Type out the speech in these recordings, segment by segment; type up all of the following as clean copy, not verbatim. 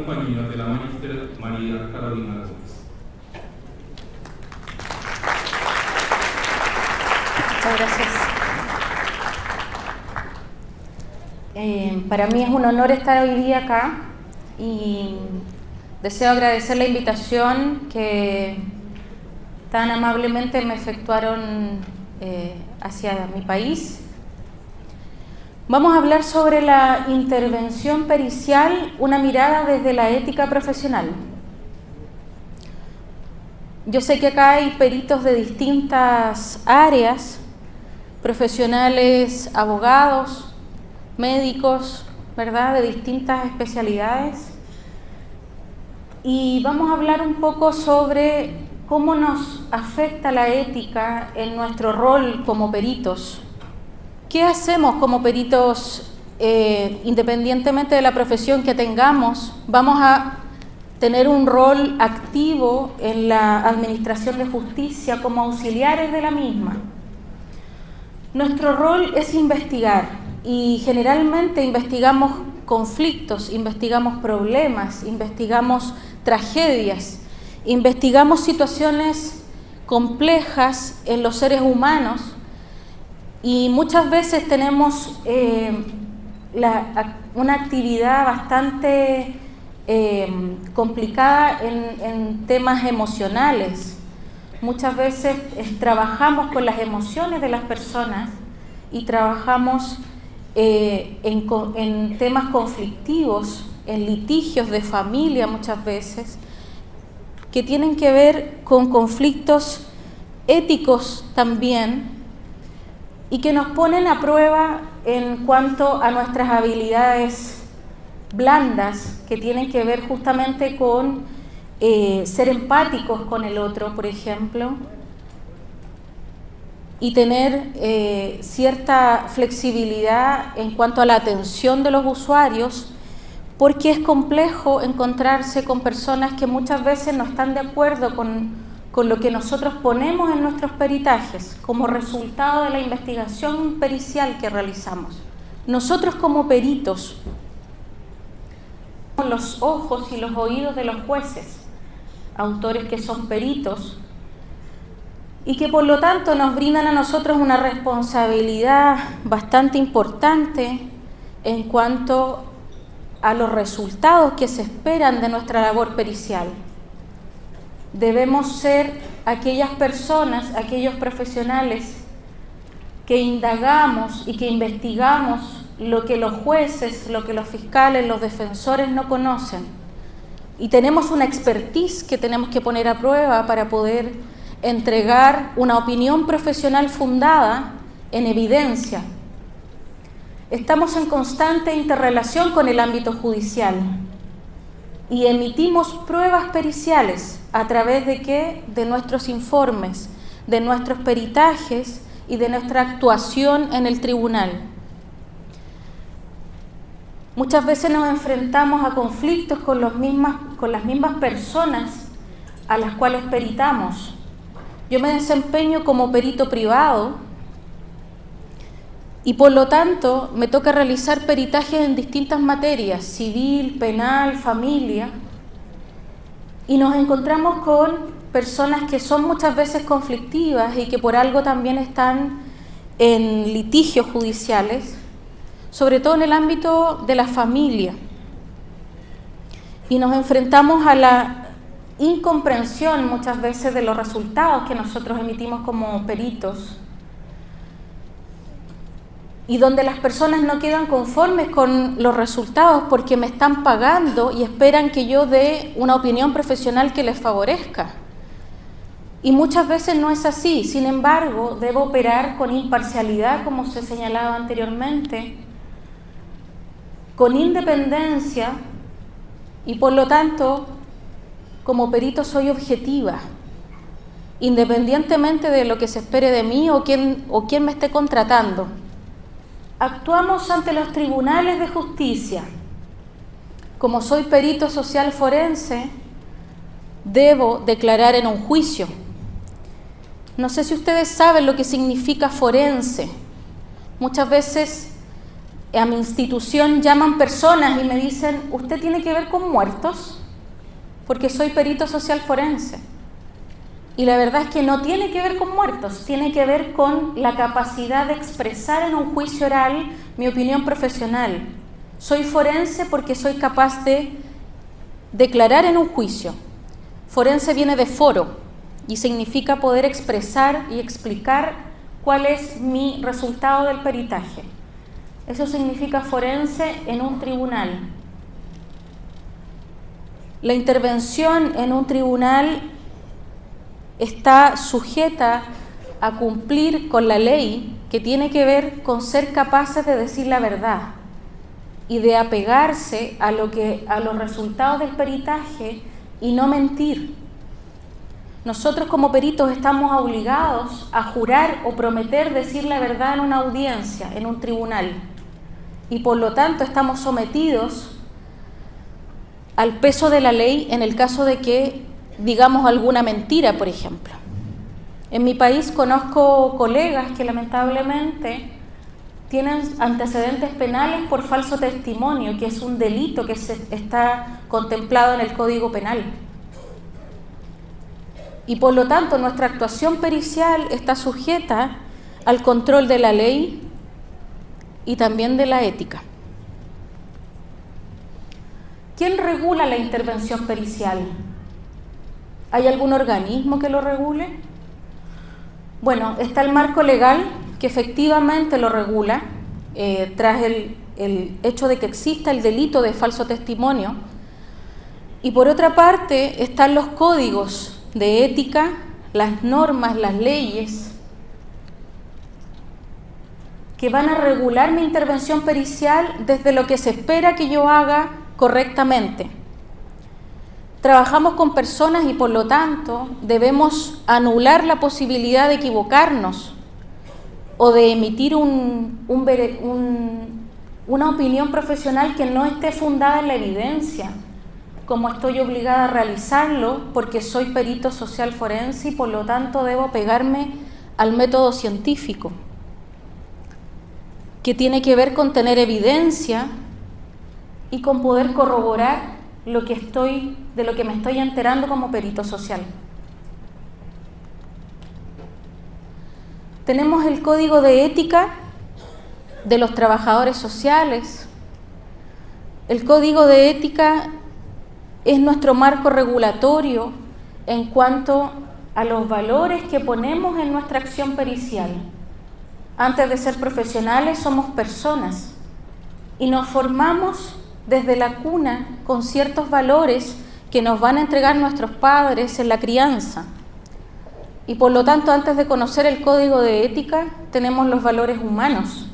compañía de la Magíster María Carolina Gómez. Muchas gracias. Para mí es un honor estar hoy día acá y deseo agradecer la invitación que tan amablemente me efectuaron hacia mi país. Vamos a hablar sobre la intervención pericial, una mirada desde la ética profesional. Yo sé que acá hay peritos de distintas áreas, profesionales, abogados, médicos, ¿verdad?, de distintas especialidades. Y vamos a hablar un poco sobre cómo nos afecta la ética en nuestro rol como peritos. ¿Qué hacemos como peritos independientemente de la profesión que tengamos? Vamos a tener un rol activo en la administración de justicia como auxiliares de la misma. Nuestro rol es investigar y generalmente investigamos conflictos, investigamos problemas, investigamos tragedias, investigamos situaciones complejas en los seres humanos y muchas veces tenemos una actividad bastante complicada en temas emocionales. Muchas veces trabajamos con las emociones de las personas y trabajamos en temas conflictivos, en litigios de familia muchas veces, que tienen que ver con conflictos éticos también y que nos ponen a prueba en cuanto a nuestras habilidades blandas, que tienen que ver justamente con ser empáticos con el otro, por ejemplo, y tener cierta flexibilidad en cuanto a la atención de los usuarios, porque es complejo encontrarse con personas que muchas veces no están de acuerdo con lo que nosotros ponemos en nuestros peritajes como resultado de la investigación pericial que realizamos. Nosotros como peritos, los ojos y los oídos de los jueces, autores que son peritos, y que por lo tanto nos brindan a nosotros una responsabilidad bastante importante en cuanto a los resultados que se esperan de nuestra labor pericial. Debemos ser aquellas personas, aquellos profesionales que indagamos y que investigamos lo que los jueces, lo que los fiscales, los defensores no conocen. Y tenemos una expertise que tenemos que poner a prueba para poder entregar una opinión profesional fundada en evidencia. Estamos en constante interrelación con el ámbito judicial y emitimos pruebas periciales a través de ¿qué? De nuestros informes, de nuestros peritajes y de nuestra actuación en el tribunal. Muchas veces nos enfrentamos a conflictos con las mismas personas a las cuales peritamos. Yo me desempeño como perito privado y por lo tanto me toca realizar peritajes en distintas materias, civil, penal, familia, y nos encontramos con personas que son muchas veces conflictivas y que por algo también están en litigios judiciales, sobre todo en el ámbito de la familia. Y nos enfrentamos a la incomprensión muchas veces de los resultados que nosotros emitimos como peritos y donde las personas no quedan conformes con los resultados porque me están pagando y esperan que yo dé una opinión profesional que les favorezca. Y muchas veces no es así. Sin embargo, debo operar con imparcialidad, como se señalaba anteriormente, con independencia y por lo tanto, como perito soy objetiva, independientemente de lo que se espere de mí o quién me esté contratando. Actuamos ante los tribunales de justicia. Como soy perito social forense, debo declarar en un juicio. No sé si ustedes saben lo que significa forense. Muchas veces a mi institución llaman personas y me dicen, ¿usted tiene que ver con muertos? Porque soy perito social forense. Y la verdad es que no tiene que ver con muertos, tiene que ver con la capacidad de expresar en un juicio oral mi opinión profesional. Soy forense porque soy capaz de declarar en un juicio. Forense viene de foro y significa poder expresar y explicar cuál es mi resultado del peritaje. Eso significa forense en un tribunal. La intervención en un tribunal está sujeta a cumplir con la ley, que tiene que ver con ser capaces de decir la verdad y de apegarse a los resultados del peritaje y no mentir. Nosotros como peritos estamos obligados a jurar o prometer decir la verdad en una audiencia, en un tribunal, y por lo tanto estamos sometidos al peso de la ley en el caso de que digamos alguna mentira, por ejemplo. En mi país conozco colegas que lamentablemente tienen antecedentes penales por falso testimonio, que es un delito que está contemplado en el Código Penal. Y por lo tanto nuestra actuación pericial está sujeta al control de la ley y también de la ética. ¿Quién regula la intervención pericial? ¿Hay algún organismo que lo regule? Bueno, está el marco legal que efectivamente lo regula, tras el hecho de que exista el delito de falso testimonio. Y por otra parte están los códigos de ética, las normas, las leyes, que van a regular mi intervención pericial desde lo que se espera que yo haga correctamente. Trabajamos con personas y por lo tanto debemos anular la posibilidad de equivocarnos o de emitir una opinión profesional que no esté fundada en la evidencia, como estoy obligada a realizarlo porque soy perito social forense y por lo tanto debo pegarme al método científico, que tiene que ver con tener evidencia y con poder corroborar de lo que me estoy enterando como perito social. Tenemos el Código de Ética de los Trabajadores Sociales. El Código de Ética es nuestro marco regulatorio en cuanto a los valores que ponemos en nuestra acción pericial. Antes de ser profesionales somos personas y nos formamos desde la cuna con ciertos valores que nos van a entregar nuestros padres en la crianza. Y por lo tanto, antes de conocer el Código de Ética, tenemos los valores humanos.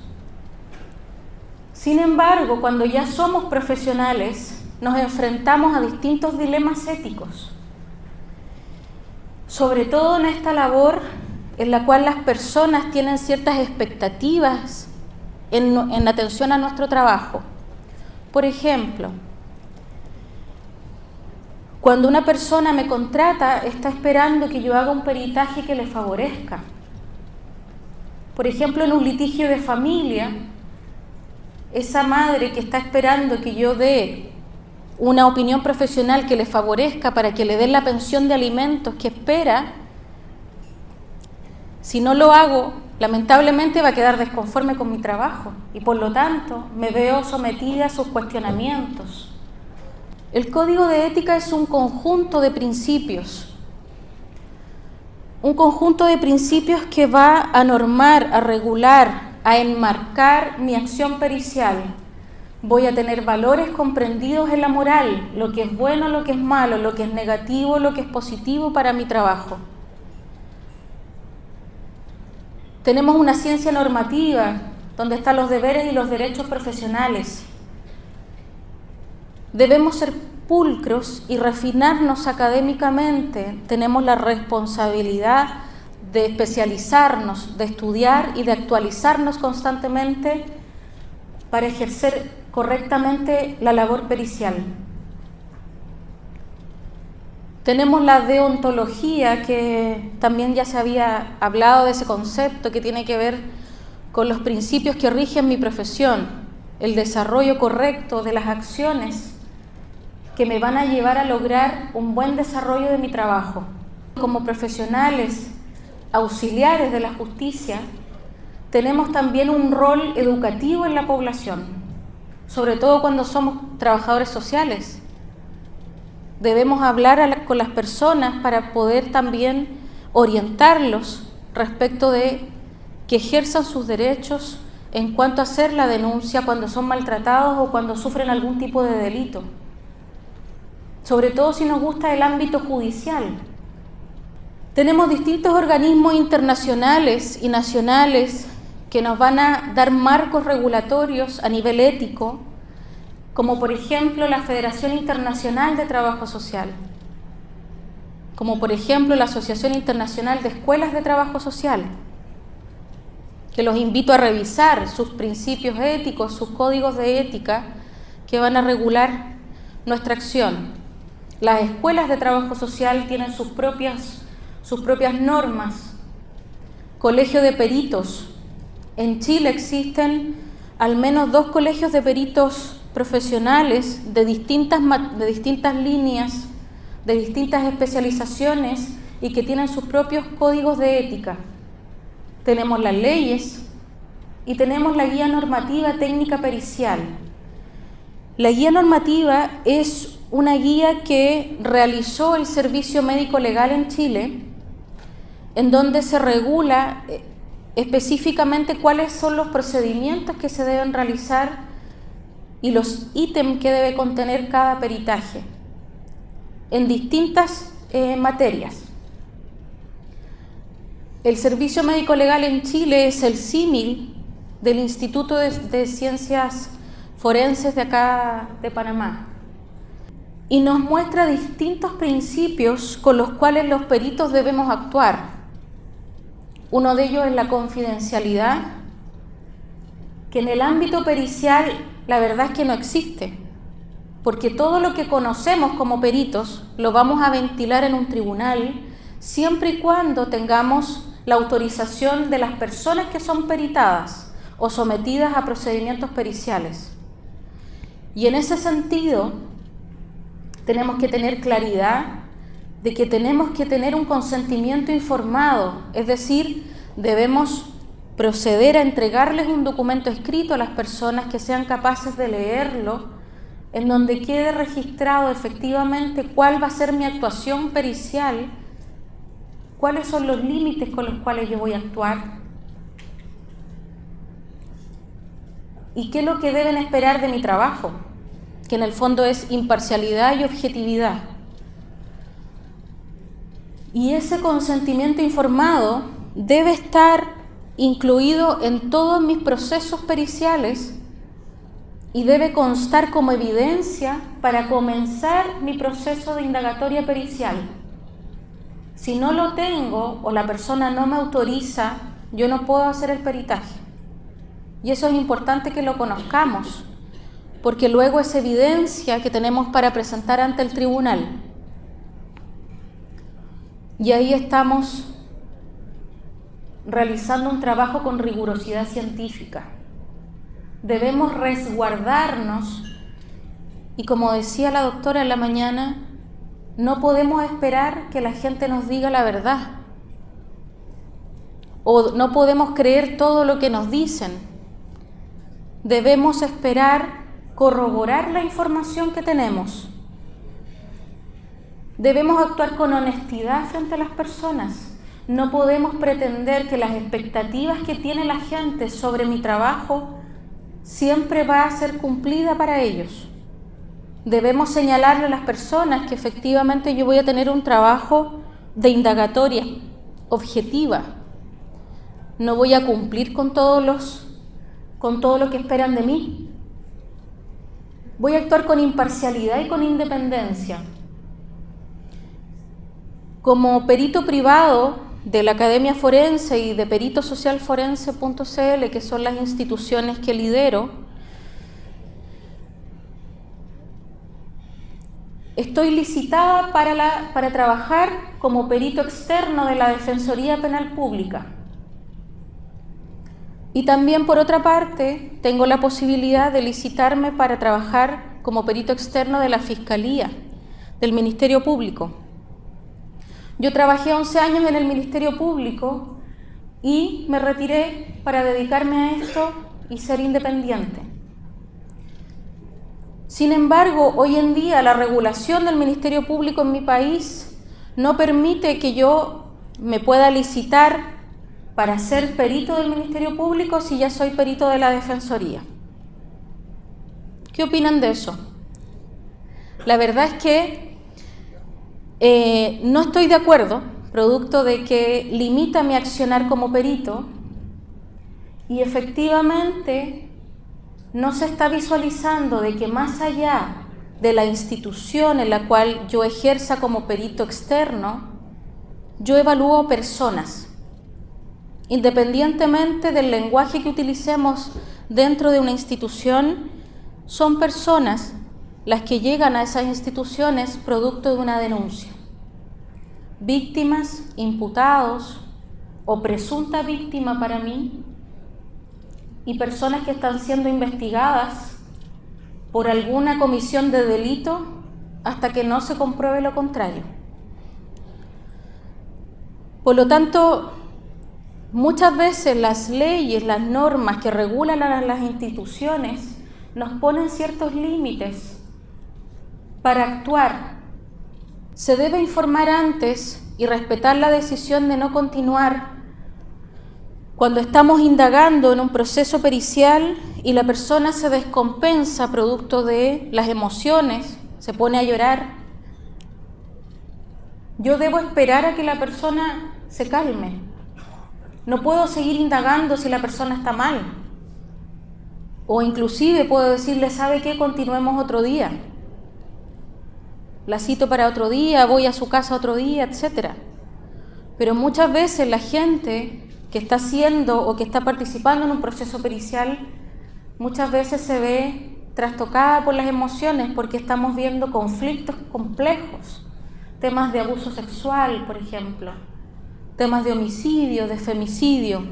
Sin embargo, cuando ya somos profesionales, nos enfrentamos a distintos dilemas éticos, sobre todo en esta labor en la cual las personas tienen ciertas expectativas en atención a nuestro trabajo. Por ejemplo, cuando una persona me contrata, está esperando que yo haga un peritaje que le favorezca. Por ejemplo, en un litigio de familia, esa madre que está esperando que yo dé una opinión profesional que le favorezca para que le den la pensión de alimentos que espera, si no lo hago, lamentablemente va a quedar desconforme con mi trabajo y por lo tanto me veo sometida a sus cuestionamientos. El Código de Ética es un conjunto de principios que va a normar, a regular, a enmarcar mi acción pericial. Voy a tener valores comprendidos en la moral, lo que es bueno, lo que es malo, lo que es negativo, lo que es positivo para mi trabajo. Tenemos una ciencia normativa donde están los deberes y los derechos profesionales. Debemos ser pulcros y refinarnos académicamente. Tenemos la responsabilidad de especializarnos, de estudiar y de actualizarnos constantemente para ejercer correctamente la labor pericial. Tenemos la deontología, que también ya se había hablado de ese concepto, que tiene que ver con los principios que rigen mi profesión. el desarrollo correcto de las acciones que me van a llevar a lograr un buen desarrollo de mi trabajo. Como profesionales auxiliares de la justicia, tenemos también un rol educativo en la población, sobre todo cuando somos trabajadores sociales. Debemos hablar con las personas para poder también orientarlos respecto de que ejerzan sus derechos en cuanto a hacer la denuncia cuando son maltratados o cuando sufren algún tipo de delito. Sobre todo si nos gusta el ámbito judicial. Tenemos distintos organismos internacionales y nacionales que nos van a dar marcos regulatorios a nivel ético, como por ejemplo la Federación Internacional de Trabajo Social, como por ejemplo la Asociación Internacional de Escuelas de Trabajo Social, que los invito a revisar sus principios éticos, sus códigos de ética que van a regular nuestra acción. Las escuelas de trabajo social tienen sus propias normas. Colegio de peritos. En Chile existen al menos 2 colegios de peritos profesionales de distintas líneas, de distintas especializaciones y que tienen sus propios códigos de ética. Tenemos las leyes y tenemos la guía normativa técnica pericial. La guía normativa es una guía que realizó el Servicio Médico Legal en Chile, en donde se regula específicamente cuáles son los procedimientos que se deben realizar y los ítems que debe contener cada peritaje en distintas materias. El Servicio Médico Legal en Chile es el símil del Instituto de Ciencias Forenses de acá de Panamá y nos muestra distintos principios con los cuales los peritos debemos actuar. Uno de ellos es la confidencialidad, que en el ámbito pericial la verdad es que no existe, porque todo lo que conocemos como peritos lo vamos a ventilar en un tribunal siempre y cuando tengamos la autorización de las personas que son peritadas o sometidas a procedimientos periciales. Y en ese sentido tenemos que tener claridad de que tenemos que tener un consentimiento informado, es decir, debemos proceder a entregarles un documento escrito a las personas que sean capaces de leerlo, en donde quede registrado efectivamente cuál va a ser mi actuación pericial, cuáles son los límites con los cuales yo voy a actuar y qué es lo que deben esperar de mi trabajo, que en el fondo es imparcialidad y objetividad. Y ese consentimiento informado debe estar incluido en todos mis procesos periciales y debe constar como evidencia para comenzar mi proceso de indagatoria pericial. Si no lo tengo o la persona no me autoriza, yo no puedo hacer el peritaje. Y eso es importante que lo conozcamos, porque luego es evidencia que tenemos para presentar ante el tribunal. Y ahí estamos realizando un trabajo con rigurosidad científica. Debemos resguardarnos y, como decía la doctora en la mañana, no podemos esperar que la gente nos diga la verdad o no podemos creer todo lo que nos dicen. Debemos esperar corroborar la información que tenemos. Debemos actuar con honestidad frente a las personas. No podemos pretender que las expectativas que tiene la gente sobre mi trabajo siempre va a ser cumplida para ellos. Debemos señalarle a las personas que efectivamente yo voy a tener un trabajo de indagatoria objetiva. No voy a cumplir con todo lo que esperan de mí. Voy a actuar con imparcialidad y con independencia. Como perito privado de la Academia Forense y de peritosocialforense.cl, que son las instituciones que lidero, estoy licitada para trabajar como perito externo de la Defensoría Penal Pública. Y también, por otra parte, tengo la posibilidad de licitarme para trabajar como perito externo de la Fiscalía, del Ministerio Público. Yo trabajé 11 años en el Ministerio Público y me retiré para dedicarme a esto y ser independiente. Sin embargo, hoy en día la regulación del Ministerio Público en mi país no permite que yo me pueda licitar para ser perito del Ministerio Público si ya soy perito de la Defensoría. ¿Qué opinan de eso? La verdad es que no estoy de acuerdo, producto de que limita mi accionar como perito y efectivamente no se está visualizando de que más allá de la institución en la cual yo ejerza como perito externo, yo evalúo personas. Independientemente del lenguaje que utilicemos dentro de una institución, son personas las que llegan a esas instituciones producto de una denuncia. Víctimas, imputados o presunta víctima para mí, y personas que están siendo investigadas por alguna comisión de delito hasta que no se compruebe lo contrario. Por lo tanto, muchas veces las leyes, las normas que regulan a las instituciones nos ponen ciertos límites para actuar. Se debe informar antes y respetar la decisión de no continuar cuando estamos indagando en un proceso pericial y la persona se descompensa producto de las emociones, se pone a llorar. Yo debo esperar a que la persona se calme. No puedo seguir indagando si la persona está mal. O inclusive puedo decirle, ¿sabe qué? Continuemos otro día. La cito para otro día, voy a su casa otro día, etc. Pero muchas veces la gente que está haciendo o que está participando en un proceso pericial, muchas veces se ve trastocada por las emociones porque estamos viendo conflictos complejos, temas de abuso sexual, por ejemplo, temas de homicidio, de femicidio,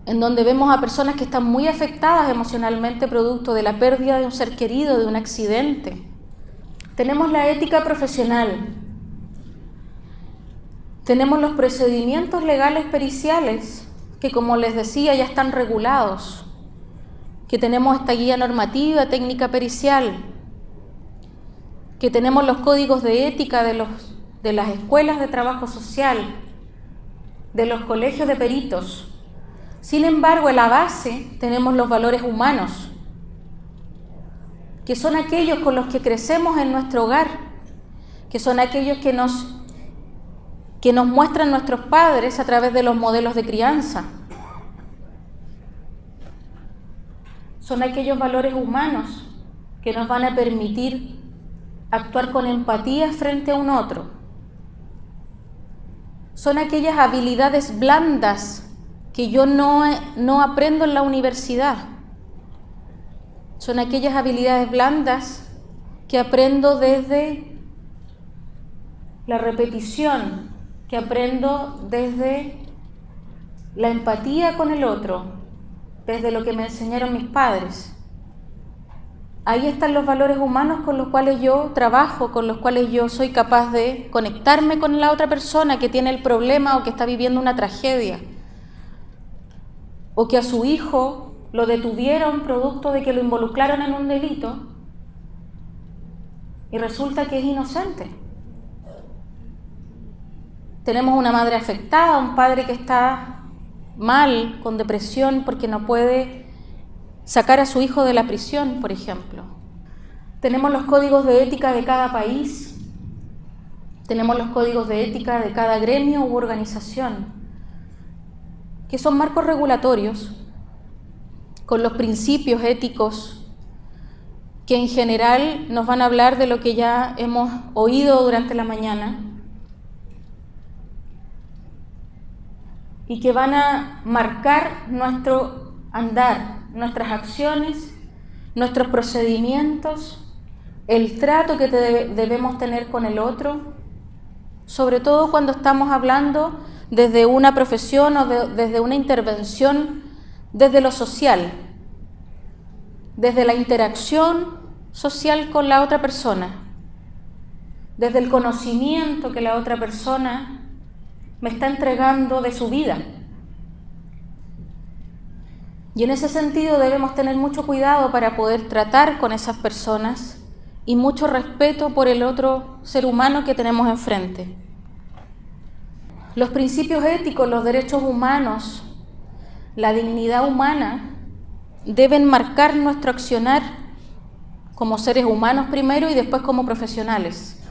en donde vemos a personas que están muy afectadas emocionalmente producto de la pérdida de un ser querido, de un accidente. Tenemos la ética profesional, tenemos los procedimientos legales periciales que, como les decía, ya están regulados, que tenemos esta guía normativa técnica pericial, que tenemos los códigos de ética de las escuelas de trabajo social, de los colegios de peritos. Sin embargo, en la base tenemos los valores humanos, que son aquellos con los que crecemos en nuestro hogar, que son aquellos que nos muestran nuestros padres a través de los modelos de crianza. Son aquellos valores humanos que nos van a permitir actuar con empatía frente a un otro. Son aquellas habilidades blandas que yo no aprendo en la universidad. Son aquellas habilidades blandas que aprendo desde la repetición, que aprendo desde la empatía con el otro, desde lo que me enseñaron mis padres. Ahí están los valores humanos con los cuales yo trabajo, con los cuales yo soy capaz de conectarme con la otra persona que tiene el problema o que está viviendo una tragedia, o que a su hijo lo detuvieron producto de que lo involucraron en un delito y resulta que es inocente. Tenemos una madre afectada, un padre que está mal, con depresión, porque no puede sacar a su hijo de la prisión, por ejemplo. Tenemos los códigos de ética de cada país, tenemos los códigos de ética de cada gremio u organización, que son marcos regulatorios con los principios éticos que en general nos van a hablar de lo que ya hemos oído durante la mañana y que van a marcar nuestro andar, nuestras acciones, nuestros procedimientos, el trato que debemos tener con el otro, sobre todo cuando estamos hablando desde una profesión o desde una intervención desde lo social, desde la interacción social con la otra persona, desde el conocimiento que la otra persona me está entregando de su vida. Y en ese sentido debemos tener mucho cuidado para poder tratar con esas personas y mucho respeto por el otro ser humano que tenemos enfrente. Los principios éticos, los derechos humanos, la dignidad humana deben marcar nuestro accionar como seres humanos primero y después como profesionales.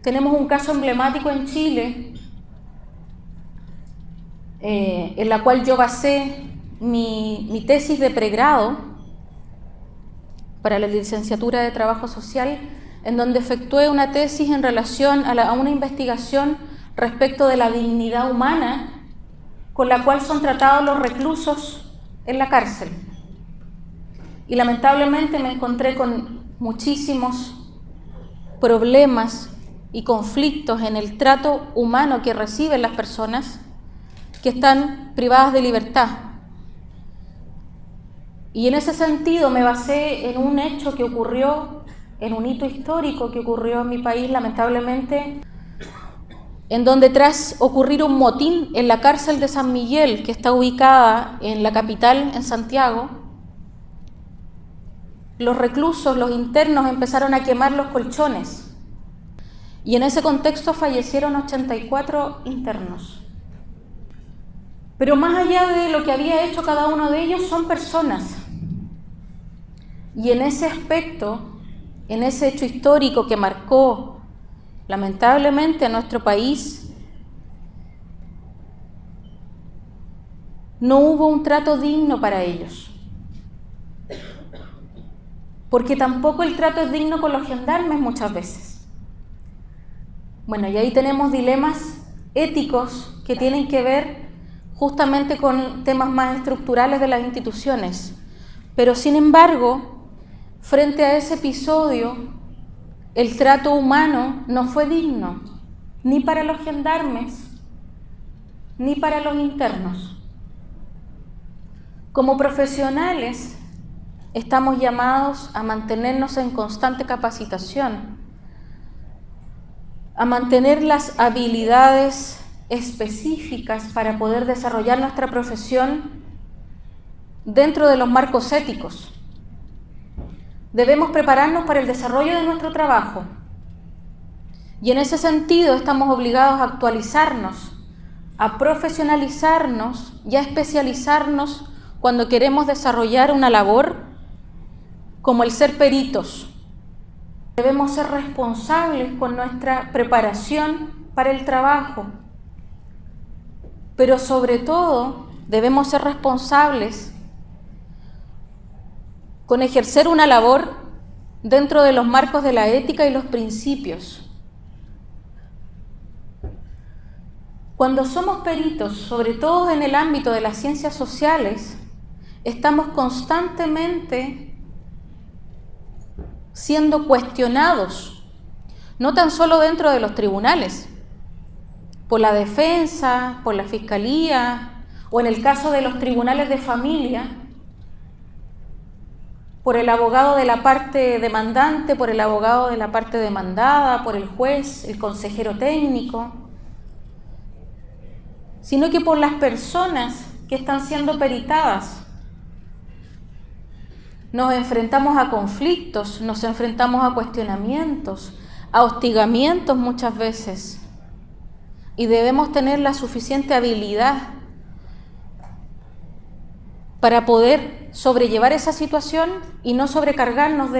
Tenemos un caso emblemático en Chile, en la cual yo basé mi tesis de pregrado para la licenciatura de Trabajo Social, en donde efectué una tesis en relación a una investigación respecto de la dignidad humana con la cual son tratados los reclusos en la cárcel. Y lamentablemente me encontré con muchísimos problemas y conflictos en el trato humano que reciben las personas que están privadas de libertad. Y en ese sentido me basé en un hecho que ocurrió, en un hito histórico que ocurrió en mi país, lamentablemente, en donde tras ocurrir un motín en la cárcel de San Miguel, que está ubicada en la capital, en Santiago, los reclusos, los internos, empezaron a quemar los colchones. Y en ese contexto fallecieron 84 internos. Pero más allá de lo que había hecho cada uno de ellos, son personas. Y en ese aspecto, en ese hecho histórico que marcó lamentablemente a nuestro país, no hubo un trato digno para ellos. Porque tampoco el trato es digno con los gendarmes muchas veces. Bueno, y ahí tenemos dilemas éticos que tienen que ver justamente con temas más estructurales de las instituciones. Pero sin embargo, frente a ese episodio, el trato humano no fue digno, ni para los gendarmes, ni para los internos. Como profesionales, estamos llamados a mantenernos en constante capacitación, a mantener las habilidades específicas para poder desarrollar nuestra profesión dentro de los marcos éticos. Debemos prepararnos para el desarrollo de nuestro trabajo y en ese sentido estamos obligados a actualizarnos, a profesionalizarnos y a especializarnos cuando queremos desarrollar una labor como el ser peritos. Debemos ser responsables con nuestra preparación para el trabajo, pero sobre todo debemos ser responsables con ejercer una labor dentro de los marcos de la ética y los principios. Cuando somos peritos, sobre todo en el ámbito de las ciencias sociales, estamos constantemente siendo cuestionados, no tan solo dentro de los tribunales, por la defensa, por la fiscalía, o en el caso de los tribunales de familia, por el abogado de la parte demandante, por el abogado de la parte demandada, por el juez, el consejero técnico, sino que por las personas que están siendo peritadas. Nos enfrentamos a conflictos, nos enfrentamos a cuestionamientos, a hostigamientos muchas veces, y debemos tener la suficiente habilidad para poder sobrellevar esa situación y no sobrecargarnos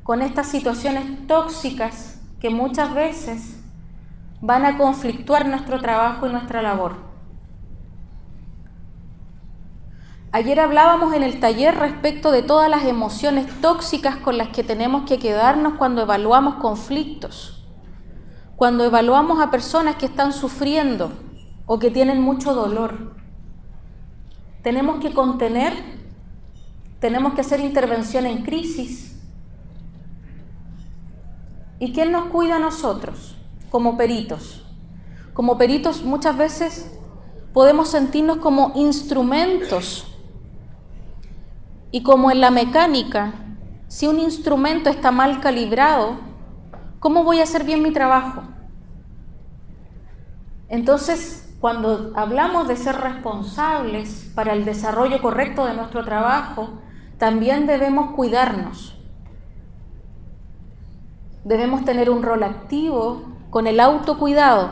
con estas situaciones tóxicas que muchas veces van a conflictuar nuestro trabajo y nuestra labor. Ayer hablábamos en el taller respecto de todas las emociones tóxicas con las que tenemos que quedarnos cuando evaluamos conflictos, cuando evaluamos a personas que están sufriendo o que tienen mucho dolor. Tenemos que contener, tenemos que hacer intervención en crisis. ¿Y quién nos cuida a nosotros como peritos? como peritos muchas veces podemos sentirnos como instrumentos. Y como en la mecánica, si un instrumento está mal calibrado, ¿cómo voy a hacer bien mi trabajo? Entonces, cuando hablamos de ser responsables para el desarrollo correcto de nuestro trabajo, también debemos cuidarnos. Debemos tener un rol activo con el autocuidado.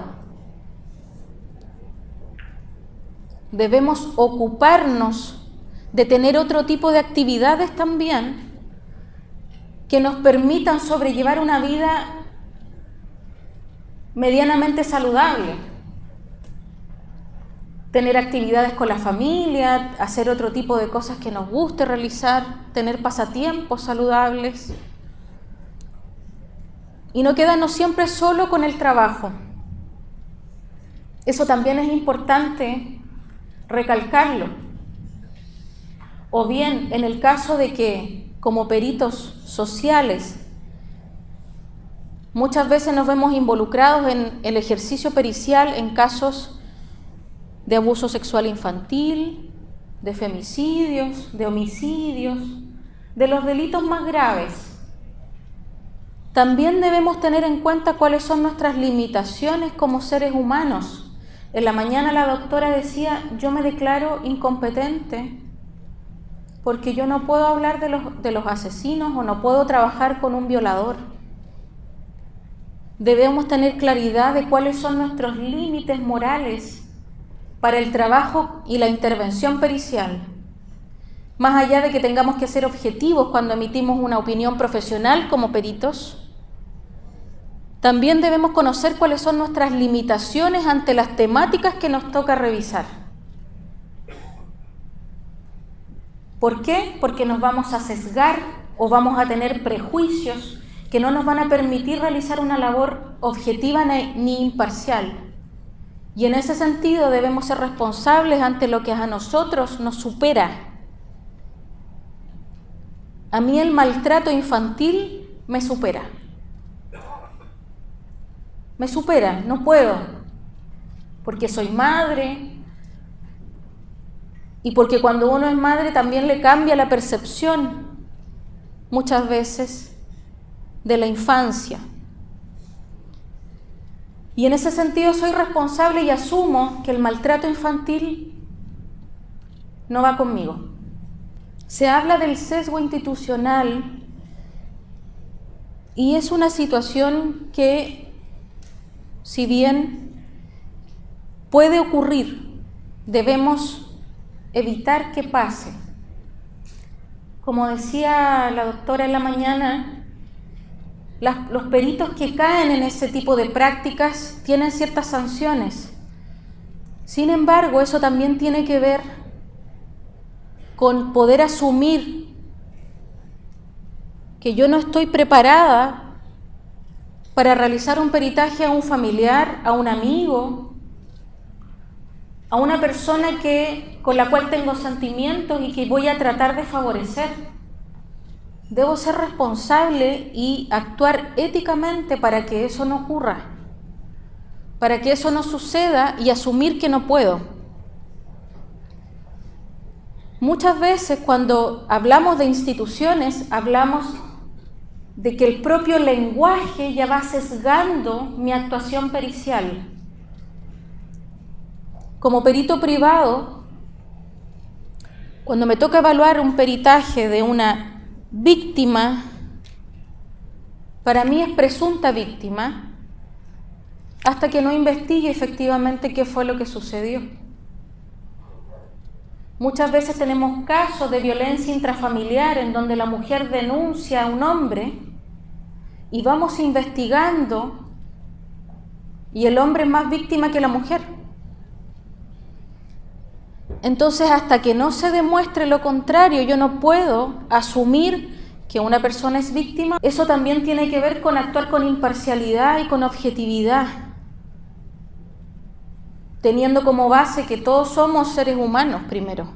Debemos ocuparnos de tener otro tipo de actividades también que nos permitan sobrellevar una vida medianamente saludable. Tener actividades con la familia, hacer otro tipo de cosas que nos guste realizar, tener pasatiempos saludables. Y no quedarnos siempre solo con el trabajo. Eso también es importante recalcarlo. O bien, en el caso de que, como peritos sociales, muchas veces nos vemos involucrados en el ejercicio pericial en casos de abuso sexual infantil, de femicidios, de homicidios, de los delitos más graves. También debemos tener en cuenta cuáles son nuestras limitaciones como seres humanos. En la mañana la doctora decía, yo me declaro incompetente porque yo no puedo hablar de los asesinos o no puedo trabajar con un violador. Debemos tener claridad de cuáles son nuestros límites morales para el trabajo y la intervención pericial. Más allá de que tengamos que ser objetivos cuando emitimos una opinión profesional como peritos, también debemos conocer cuáles son nuestras limitaciones ante las temáticas que nos toca revisar. ¿Por qué? Porque nos vamos a sesgar o vamos a tener prejuicios que no nos van a permitir realizar una labor objetiva ni imparcial. Y en ese sentido debemos ser responsables ante lo que a nosotros nos supera. A mí el maltrato infantil me supera. Me supera, no puedo, porque soy madre y porque cuando uno es madre también le cambia la percepción muchas veces de la infancia. Y en ese sentido soy responsable y asumo que el maltrato infantil no va conmigo. Se habla del sesgo institucional y es una situación que, si bien puede ocurrir, debemos evitar que pase. Como decía la doctora en la mañana, los peritos que caen en ese tipo de prácticas tienen ciertas sanciones. Sin embargo, eso también tiene que ver con poder asumir que yo no estoy preparada para realizar un peritaje a un familiar, a un amigo, a una persona con la cual tengo sentimientos y que voy a tratar de favorecer. Debo ser responsable y actuar éticamente para que eso no ocurra, para que eso no suceda y asumir que no puedo. Muchas veces cuando hablamos de instituciones, hablamos de que el propio lenguaje ya va sesgando mi actuación pericial. Como perito privado, cuando me toca evaluar un peritaje de una víctima, para mí es presunta víctima, hasta que no investigue efectivamente qué fue lo que sucedió. Muchas veces tenemos casos de violencia intrafamiliar en donde la mujer denuncia a un hombre y vamos investigando y el hombre es más víctima que la mujer. Entonces, hasta que no se demuestre lo contrario, yo no puedo asumir que una persona es víctima. Eso también tiene que ver con actuar con imparcialidad y con objetividad, teniendo como base que todos somos seres humanos primero.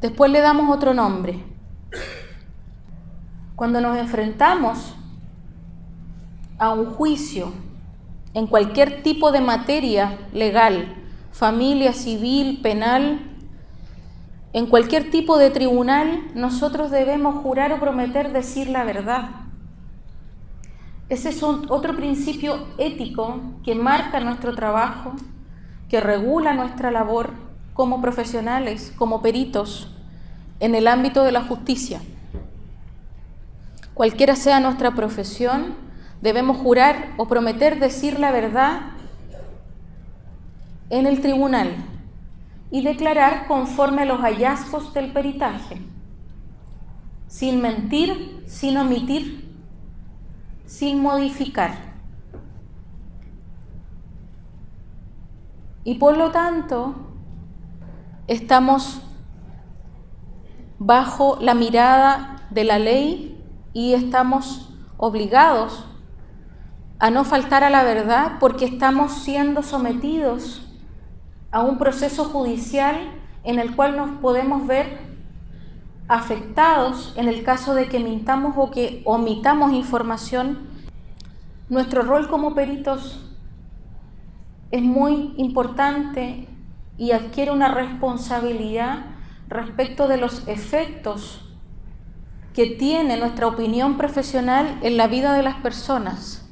Después le damos otro nombre. Cuando nos enfrentamos a un juicio en cualquier tipo de materia legal, familia, civil, penal, en cualquier tipo de tribunal, nosotros debemos jurar o prometer decir la verdad. Ese es otro principio ético que marca nuestro trabajo, que regula nuestra labor como profesionales, como peritos, en el ámbito de la justicia. Cualquiera sea nuestra profesión, debemos jurar o prometer decir la verdad en el tribunal y declarar conforme a los hallazgos del peritaje, sin mentir, sin omitir, sin modificar. Y por lo tanto, estamos bajo la mirada de la ley y estamos obligados a no faltar a la verdad porque estamos siendo sometidos a un proceso judicial en el cual nos podemos ver afectados en el caso de que mintamos o que omitamos información. Nuestro rol como peritos es muy importante y adquiere una responsabilidad respecto de los efectos que tiene nuestra opinión profesional en la vida de las personas.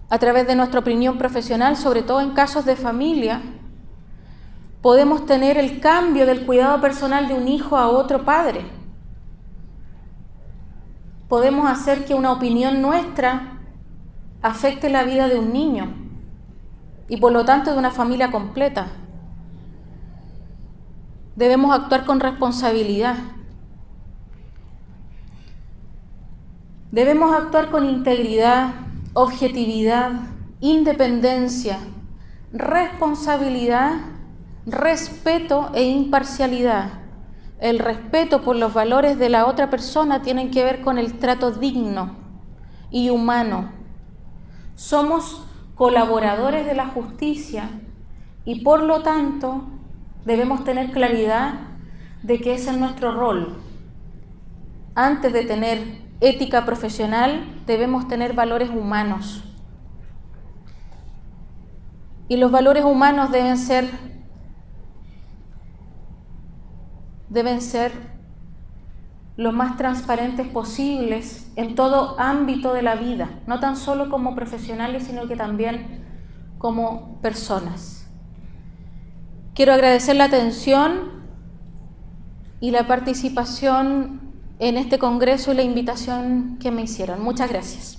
A través de nuestra opinión profesional, sobre todo en casos de familia, podemos tener el cambio del cuidado personal de un hijo a otro padre. Podemos hacer que una opinión nuestra afecte la vida de un niño y por lo tanto de una familia completa. Debemos actuar con responsabilidad. Debemos actuar con integridad, objetividad, independencia, responsabilidad, respeto e imparcialidad. El respeto por los valores de la otra persona tiene que ver con el trato digno y humano. Somos colaboradores de la justicia y por lo tanto debemos tener claridad de que ese es nuestro rol. Antes de tener ética profesional, debemos tener valores humanos. Y los valores humanos deben ser lo más transparentes posibles en todo ámbito de la vida, no tan solo como profesionales, sino que también como personas. Quiero agradecer la atención y la participación en este congreso y la invitación que me hicieron. Muchas gracias.